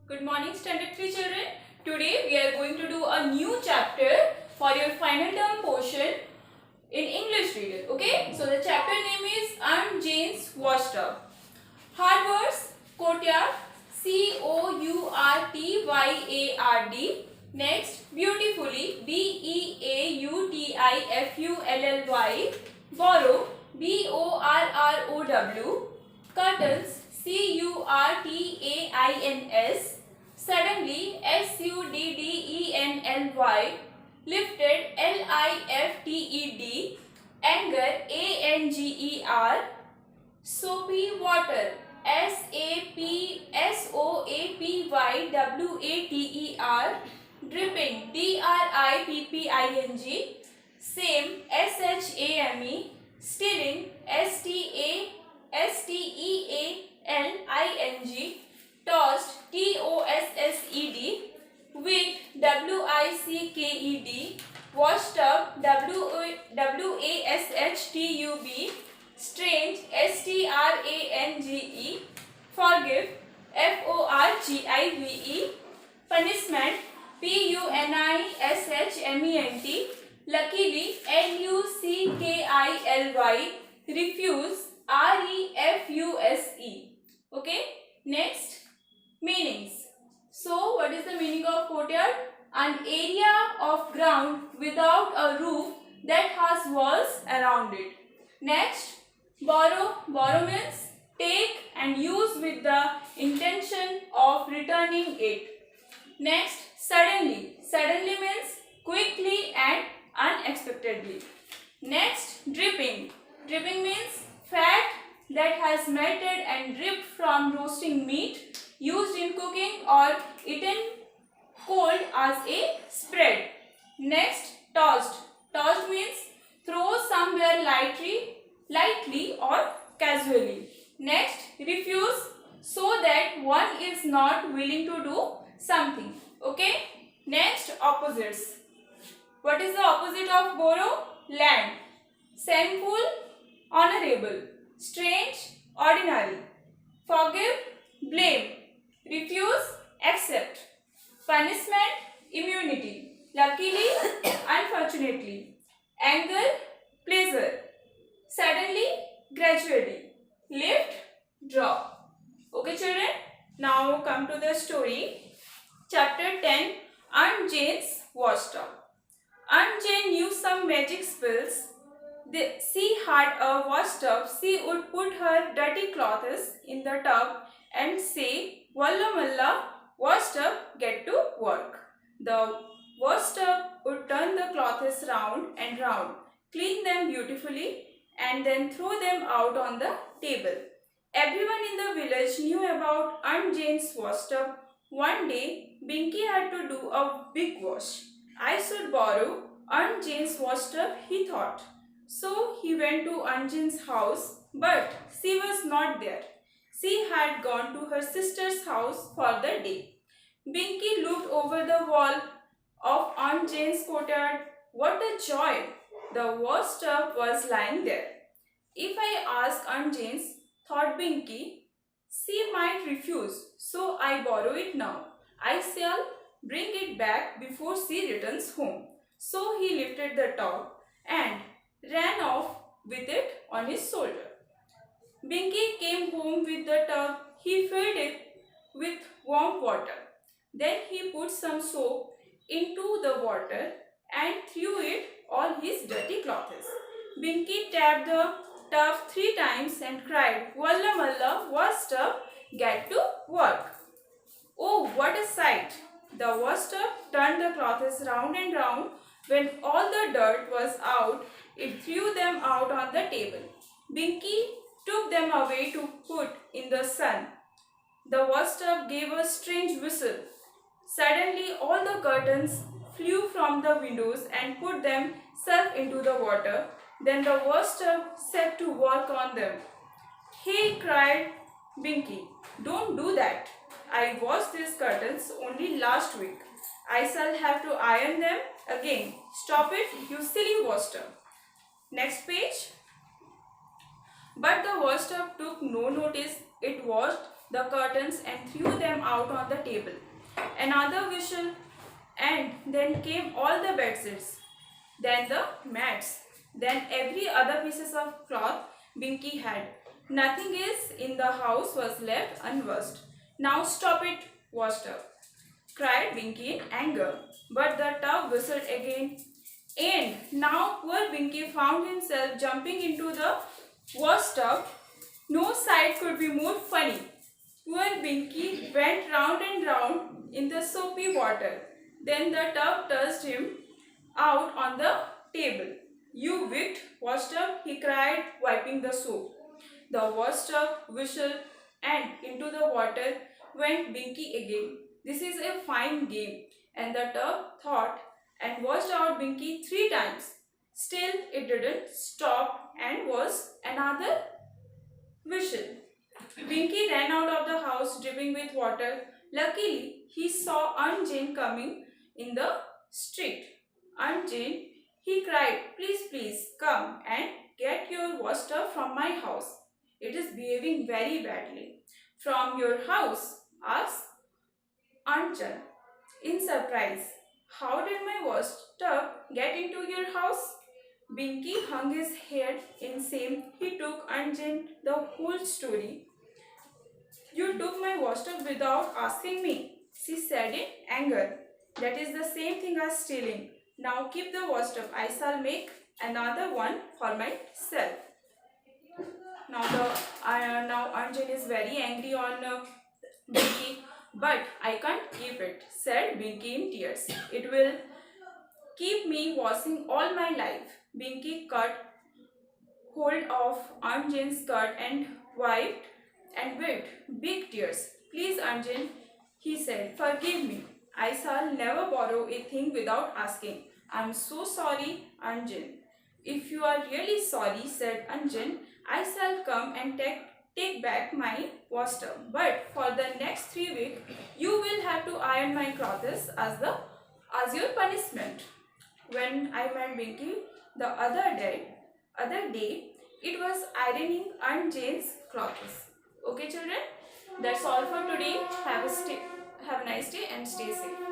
Good morning, standard 3 children. Today we are going to do a new chapter for your final term portion in English reader. Okay, so the chapter name is Aunt Jane's Washtub. Hard words: courtyard, COURTYARD. Next, beautifully, BEAUTIFULLY. Borrow, BORROW. Curtains, CURTAINS. Suddenly, SUDDENLY. Lifted, LIFTED. Anger, ANGER. Soapy water, SAPSOAPYWATER. Dripping, DRIPPING. Same, SHAME. Stealing, STEALING. Tossed, TOSSED. Wicked, WICKED. Washed up, WASHTUB. Strange, STRANGE. Forgive, FORGIVE. Punishment, PUNISHMENT. Luckily, LUCKILY. Refuse, REFUSE. Okay, next, meanings. So, what is the meaning of courtyard? An area of ground without a roof that has walls around it. Next, borrow. Borrow means take and use with the intention of returning it. Next, suddenly. Suddenly means quickly and unexpectedly. Next, dripping. Dripping means fat that has melted and dripped from roasting meat, used in cooking or eaten cold as a spread. Next, tossed. Tossed means throw somewhere lightly or casually. Next, refuse, so that one is not willing to do something. Okay. Next, opposites. What is the opposite of borrow? Land. Shameful, honorable. Strange, ordinary. Forgive, blame. Refuse, accept. Punishment, immunity. Luckily, unfortunately. Anger, pleasure. Suddenly, gradually. Lift, drop. Okay, children? Now come to the story. Chapter 10, Aunt Jane's Washtub. Aunt Jane knew some magic spells. She had a washtub. She would put her dirty clothes in the tub and say, "Walla malla, washtub, get to work." The washtub would turn the clothes round and round, clean them beautifully, and then throw them out on the table. Everyone in the village knew about Aunt Jane's washtub. One day, Binky had to do a big wash. I should borrow Aunt Jane's washtub, he thought. So he went to Aunt Jane's house, but she was not there. She had gone to her sister's house for the day. Binky looked over the wall of Aunt Jane's courtyard. What a joy! The washtub was lying there. If I ask Aunt Jane's, thought Binky, she might refuse, so I borrow it now. I shall bring it back before she returns home. So he lifted the top and ran off with it on his shoulder. Binky came home with the tub. He filled it with warm water. Then he put some soap into the water and threw it on his dirty clothes. Binky tapped the tub 3 times and cried, "Walla malla, washtub, get to work." Oh, what a sight! The washtub turned the clothes round and round. When all the dirt was out, it threw them out on the table. Binky took them away to put in the sun. The washtub gave a strange whistle. Suddenly, all the curtains flew from the windows and put themselves into the water. Then the washtub set to work on them. "Hey," cried Binky, "don't do that. I washed these curtains only last week. I shall have to iron them again. Stop it, you silly washtub." Next page. But the washtub took no notice. It washed the curtains and threw them out on the table. Another whistle, and then came all the bedsheets, then the mats, then every other pieces of cloth Binky had. Nothing is in the house was left unwashed. Now stop it, washed up, cried Binky in anger. But the tub whistled again. And now poor Binky found himself jumping into the washtub. No sight could be more funny. Poor Binky went round and round in the soapy water. Then the tub tossed him out on the table. You wicked washtub, he cried, wiping the soap. The washtub whistled, and into the water went Binky again. This is a fine game. And the tub thought and washed out Binky 3 times. Still, it didn't stop and was another whistle. Binky ran out of the house dripping with water. Luckily, he saw Aunt Jane coming in the street. Aunt Jane, he cried, please, please come and get your washtub from my house. It is behaving very badly. From your house? Asked Aunt Jane in surprise. How did my washtub get into your house? Binky hung his head in shame. He told Aunt Jane the whole story. You took my washtub without asking me, she said in anger. That is the same thing as stealing. Now keep the washtub. I shall make another one for myself. Now Aunt Jane is very angry on Binky. But I can't keep it, said Binky in tears. It will keep me washing all my life. Binky cut hold of Aunt Jane's skirt and wiped and wept big tears. Please, Aunt Jane, he said, forgive me. I shall never borrow a thing without asking. I am so sorry, Aunt Jane. If you are really sorry, said Aunt Jane, I shall come and take back my washtub. But for the next 3 weeks, you will have to iron my clothes as your punishment. When I met Binky the other day, it was ironing Aunt Jane's clothes. Okay, children, that's all for today. Have a nice day and stay safe.